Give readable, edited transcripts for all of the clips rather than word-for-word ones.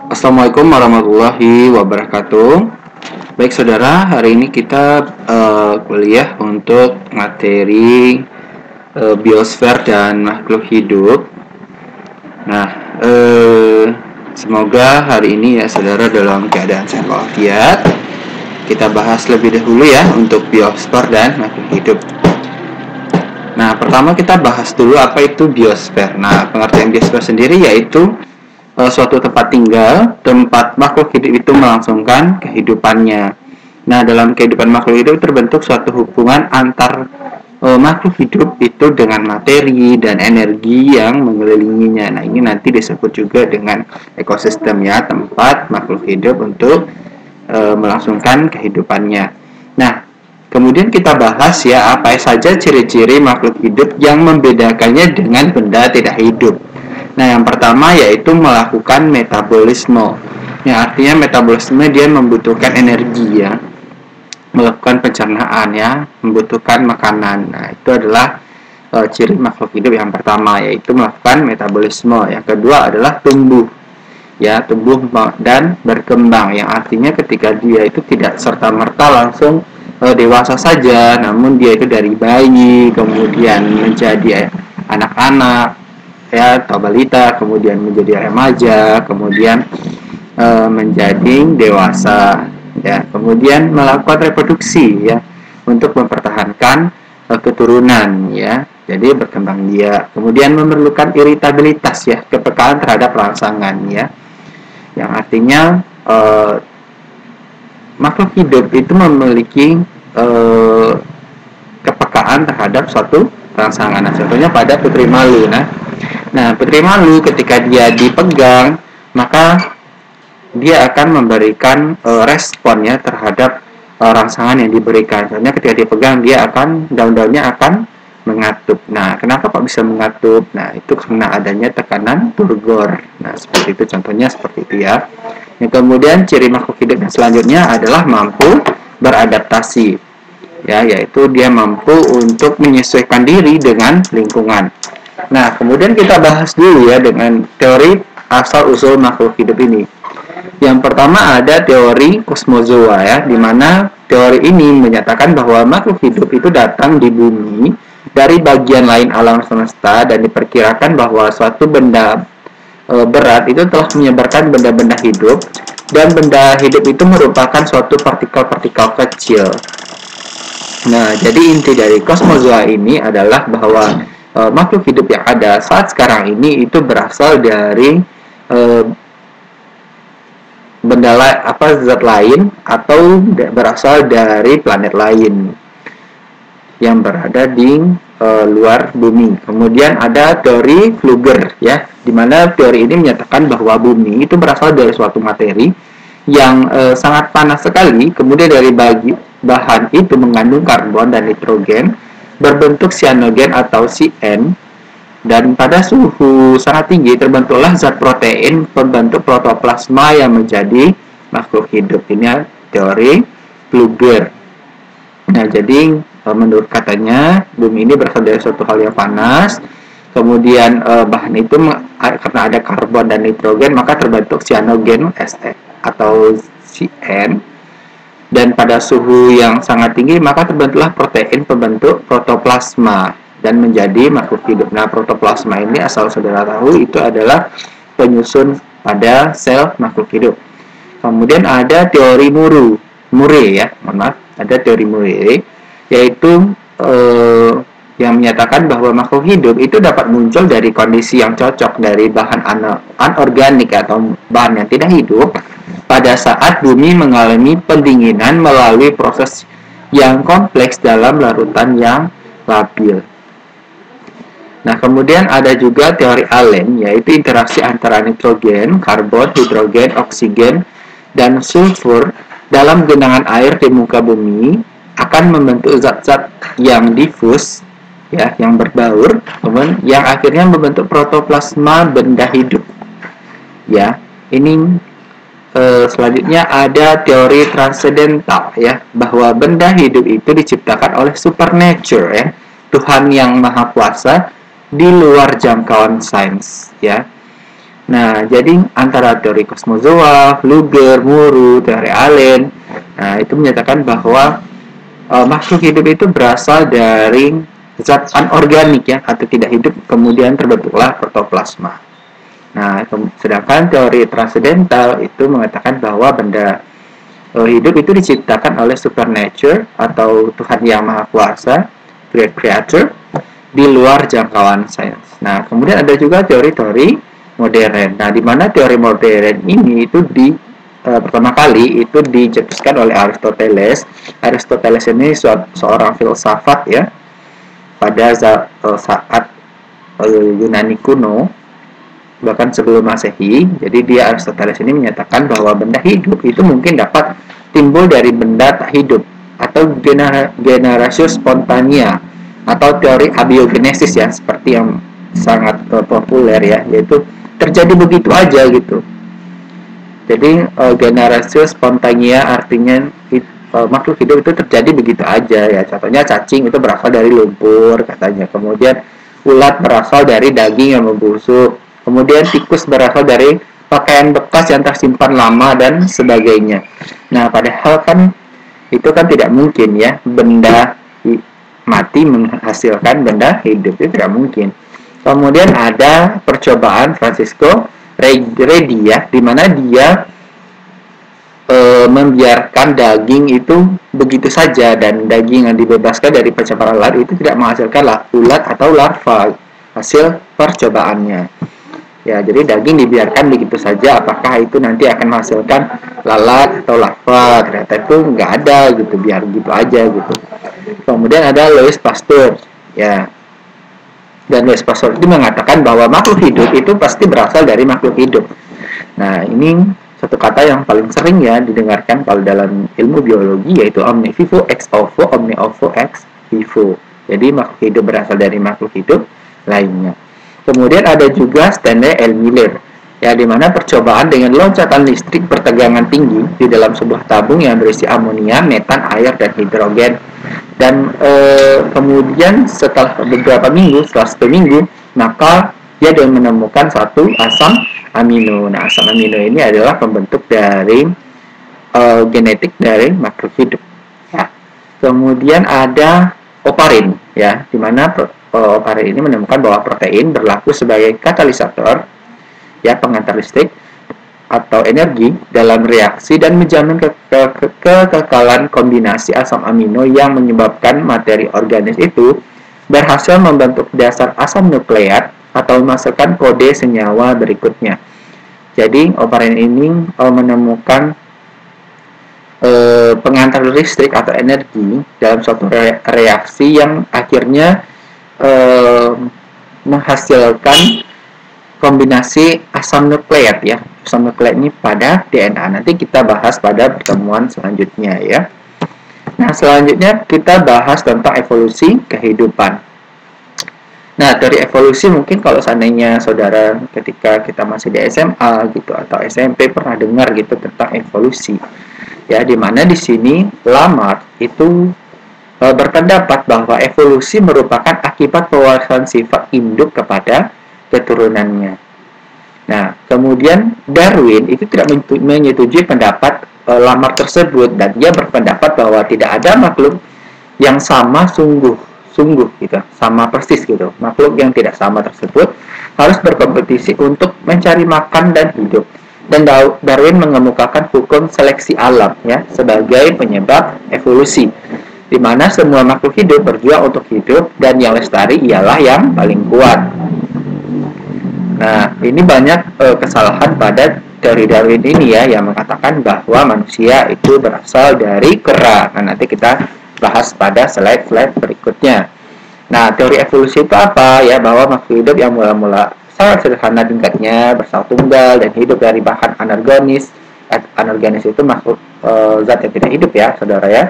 Assalamualaikum warahmatullahi wabarakatuh. Baik saudara, hari ini kita kuliah untuk materi biosfer dan makhluk hidup. Nah, semoga hari ini ya saudara dalam keadaan sehat walafiat. Kita bahas lebih dahulu ya untuk biosfer dan makhluk hidup. Nah, pertama kita bahas dulu apa itu biosfer. Nah, pengertian biosfer sendiri yaitu suatu tempat tinggal, tempat makhluk hidup itu melangsungkan kehidupannya. Nah, dalam kehidupan makhluk hidup terbentuk suatu hubungan antar makhluk hidup itu dengan materi dan energi yang mengelilinginya. Nah, ini nanti disebut juga dengan ekosistem ya, tempat makhluk hidup untuk melangsungkan kehidupannya. Nah, kemudian kita bahas ya apa saja ciri-ciri makhluk hidup yang membedakannya dengan benda tidak hidup. Nah, yang pertama yaitu melakukan metabolisme. Yang artinya metabolisme dia membutuhkan energi ya. Melakukan pencernaan ya, membutuhkan makanan. Nah, itu adalah ciri makhluk hidup yang pertama yaitu melakukan metabolisme. Yang kedua adalah tumbuh. Ya, tumbuh dan berkembang yang artinya ketika dia itu tidak serta-merta langsung dewasa saja, namun dia itu dari bayi kemudian menjadi anak-anak ya atau balita, kemudian menjadi remaja, kemudian menjadi dewasa ya, kemudian melakukan reproduksi ya untuk mempertahankan keturunan ya. Jadi berkembang dia, kemudian memerlukan iritabilitas ya, kepekaan terhadap rangsangan ya. Yang artinya makhluk hidup itu memiliki kepekaan terhadap suatu rangsangan. Nah, contohnya pada putri malu. Nah, putri malu ketika dia dipegang, maka dia akan memberikan respon ya terhadap rangsangan yang diberikan. Contohnya ketika dipegang, dia akan daun-daunnya akan mengatup. Nah, kenapa kok bisa mengatup? Nah, itu karena adanya tekanan turgor. Nah, seperti itu contohnya seperti itu ya. Yang kemudian ciri makhluk hidup yang selanjutnya adalah mampu beradaptasi. Ya, yaitu dia mampu untuk menyesuaikan diri dengan lingkungan. Nah, kemudian kita bahas dulu ya dengan teori asal-usul makhluk hidup ini. Yang pertama ada teori kosmozoa ya, di mana teori ini menyatakan bahwa makhluk hidup itu datang di bumi dari bagian lain alam semesta dan diperkirakan bahwa suatu benda berat itu telah menyebarkan benda-benda hidup dan benda hidup itu merupakan suatu partikel-partikel kecil. Nah, jadi inti dari kosmozoa ini adalah bahwa makhluk hidup yang ada saat sekarang ini itu berasal dari zat lain atau berasal dari planet lain yang berada di luar bumi. Kemudian ada teori Flügger ya, di mana teori ini menyatakan bahwa bumi itu berasal dari suatu materi yang sangat panas sekali, kemudian dari bahan itu mengandung karbon dan nitrogen berbentuk cyanogen atau CN, dan pada suhu sangat tinggi terbentuklah zat protein pembentuk protoplasma yang menjadi makhluk hidup. Ini teori Flügger. Nah, jadi menurut katanya bumi ini berasal dari suatu hal yang panas, kemudian bahan itu karena ada karbon dan nitrogen maka terbentuk cyanogen atau CN, dan pada suhu yang sangat tinggi maka terbentuklah protein pembentuk protoplasma dan menjadi makhluk hidup. Nah, protoplasma ini asal saudara tahu itu adalah penyusun pada sel makhluk hidup. Kemudian ada teori Murray ya, ada teori Murray yaitu yang menyatakan bahwa makhluk hidup itu dapat muncul dari kondisi yang cocok dari bahan anorganik atau bahan yang tidak hidup pada saat bumi mengalami pendinginan melalui proses yang kompleks dalam larutan yang labil. Nah, kemudian ada juga teori Allen yaitu interaksi antara nitrogen, karbon, hidrogen, oksigen, dan sulfur dalam genangan air di muka bumi akan membentuk zat-zat yang difus ya, yang berbaur, kemudian yang akhirnya membentuk protoplasma benda hidup. Ya, ini selanjutnya ada teori transendental ya, bahwa benda hidup itu diciptakan oleh supernature ya, Tuhan yang maha kuasa di luar jangkauan sains, ya. Nah, jadi antara teori kosmozoa, Luger, Muru, teori Allen, nah itu menyatakan bahwa makhluk hidup itu berasal dari zat anorganik ya atau tidak hidup, kemudian terbentuklah protoplasma. Nah, sedangkan teori transendental itu mengatakan bahwa benda hidup itu diciptakan oleh supernature atau Tuhan yang maha kuasa, great creator, di luar jangkauan sains. Nah, kemudian ada juga teori-teori modern. Nah, di mana teori modern ini itu pertama kali itu dicetuskan oleh Aristoteles. Aristoteles ini seorang filsafat ya pada saat Yunani kuno, bahkan sebelum Masehi. Jadi dia Aristoteles ini menyatakan bahwa benda hidup itu mungkin dapat timbul dari benda tak hidup atau generatio spontanea atau teori abiogenesis ya, seperti yang sangat populer ya, yaitu terjadi begitu aja gitu. Jadi generatio spontanea artinya makhluk hidup itu terjadi begitu aja ya. Contohnya cacing itu berasal dari lumpur katanya. Kemudian ulat berasal dari daging yang membusuk. Kemudian tikus berasal dari pakaian bekas yang tersimpan lama dan sebagainya. Nah, padahal kan itu kan tidak mungkin ya, benda mati menghasilkan benda hidup, itu tidak mungkin. Kemudian ada percobaan Francisco Redi ya, di mana dia membiarkan daging itu begitu saja, dan daging yang dibebaskan dari pencemaran lalat itu tidak menghasilkan ulat atau larva hasil percobaannya. Ya, jadi daging dibiarkan begitu saja, apakah itu nanti akan menghasilkan lalat atau larva? Ternyata itu nggak ada gitu, biar gitu aja gitu. Kemudian ada Louis Pasteur, ya. Dan Louis Pasteur itu mengatakan bahwa makhluk hidup itu pasti berasal dari makhluk hidup. Nah, ini satu kata yang paling sering ya didengarkan kalau dalam ilmu biologi, yaitu omni vivo ex ovo, omni ovo ex vivo. Jadi makhluk hidup berasal dari makhluk hidup lainnya. Kemudian ada juga Stanley L. Miller, ya, di mana percobaan dengan loncatan listrik bertegangan tinggi di dalam sebuah tabung yang berisi amonia, metan, air, dan hidrogen. Dan kemudian setelah beberapa minggu, setelah 1 minggu, maka dia menemukan satu asam amino. Nah, asam amino ini adalah pembentuk dari genetik dari makhluk hidup. Ya. Kemudian ada Oparin, ya, di mana Oparin ini menemukan bahwa protein berlaku sebagai katalisator, ya, pengantar listrik atau energi dalam reaksi dan menjamin kekekalan kombinasi asam amino yang menyebabkan materi organis itu berhasil membentuk dasar asam nukleat atau menghasilkan kode senyawa berikutnya. Jadi Oparin ini menemukan pengantar listrik atau energi dalam suatu reaksi yang akhirnya menghasilkan kombinasi asam nukleat ya, asam nukleat ini pada DNA. Nanti kita bahas pada pertemuan selanjutnya ya. Nah, selanjutnya kita bahas tentang evolusi kehidupan. Nah, dari evolusi mungkin kalau seandainya saudara ketika kita masih di SMA gitu atau SMP pernah dengar gitu tentang evolusi. Ya, di mana di sini Lamarck itu berpendapat bahwa evolusi merupakan akibat pewarisan sifat induk kepada keturunannya. Nah, kemudian Darwin itu tidak menyetujui pendapat Lamarck tersebut, dan dia berpendapat bahwa tidak ada makhluk yang sama sungguh gitu, sama persis gitu. Makhluk yang tidak sama tersebut harus berkompetisi untuk mencari makan dan hidup. Dan Darwin mengemukakan hukum seleksi alam ya sebagai penyebab evolusi, di mana semua makhluk hidup berjuang untuk hidup dan yang lestari ialah yang paling kuat. Nah, ini banyak kesalahan pada teori Darwin ini ya, yang mengatakan bahwa manusia itu berasal dari kera. Nah, nanti kita bahas pada slide-slide berikutnya. Nah, teori evolusi itu apa ya? Bahwa makhluk hidup yang mula-mula sangat sederhana tingkatnya, bersal tunggal dan hidup dari bahan anorganis. Anorganis itu makhluk zat yang tidak hidup ya, saudara ya.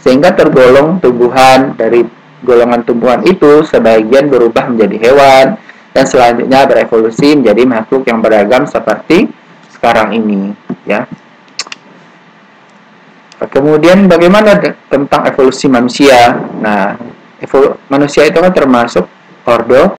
Sehingga tergolong tumbuhan. Dari golongan tumbuhan itu sebagian berubah menjadi hewan, dan selanjutnya berevolusi menjadi makhluk yang beragam seperti sekarang ini ya. Kemudian bagaimana tentang evolusi manusia? Nah, manusia itu kan termasuk ordo